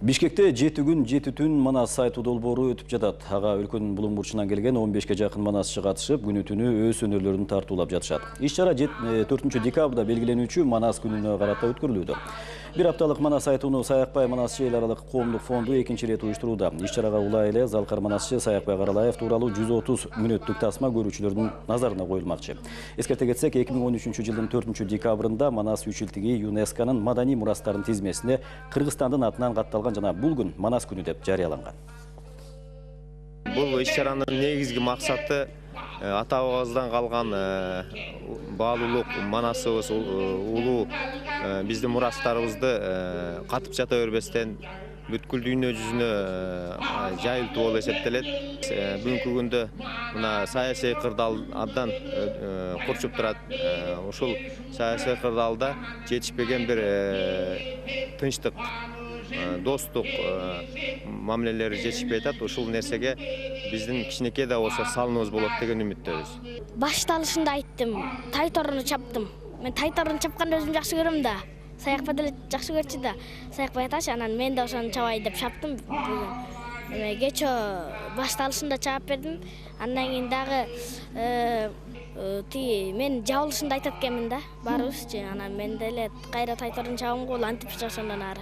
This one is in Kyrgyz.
Бишкекте 7 күн 7 түн Манас сайты долбоору өтүп жатат. Ага өлкөнүн булуң бурчунан келген 15ке жакын манасчы катышып, күнү түнү өз өнөрлөрүн тартуулап жатышат. Иш-чара 4 декабрда белгиленүүчү Манас күнүнө карата өткөрүлүүдө. Бир апталык Манас айтууну Саякбай Манасчы эл аралык коомдук фонду экинчи ирет уюштурууда. Иш-чарага улай эле Залкар Манасчы Саякбай Каралаев тууралуу 130 мүнөттүк тасма көрүүчүлөрдүн назарына коюлмакчы. Эскерте кетсек, 2013 жылдын 4 декабрында Манас үчилтиги ЮНЕСКОнун маданий мурастардын тизмесине Кыргызстандын атынан катталган жана бул күн Манас күнү деп жарыяланган. Бул иш-чаранын негизги максаты ата-бабабыздан калган баалуулук Манасыбыз улуу биздин мурастарыбызды катып жата бербестен бүткүл дүйнө жүзүнө жайылтуу болуп эсептелет. Бүгүнкү күндө мына саясий кырдаал абдан курчуп турат. Ушул саясий кырдаалда жетишпеген бир тынчтык, достук мамилелери жетишпей атат. Ушул нерсеге биздин кичинекей да болсо салымыбыз болот деген үмүттөбүз. Башталышында айттым, тай торуну чаптым. Мен тай торуну чапканды өзүм жакшы көрөм да. Саякбай деле жакшы көрчү да. Саякбай атачы, анан мен да ошону чабай деп чаптым бүгүн. Кечө башталышында чаап бердим. Андан кийин дагы мен жабылышында айтат экенмин да, баарыбызчы. Анан мен деле кайра тай торуну чабам го, антип ошондон ары.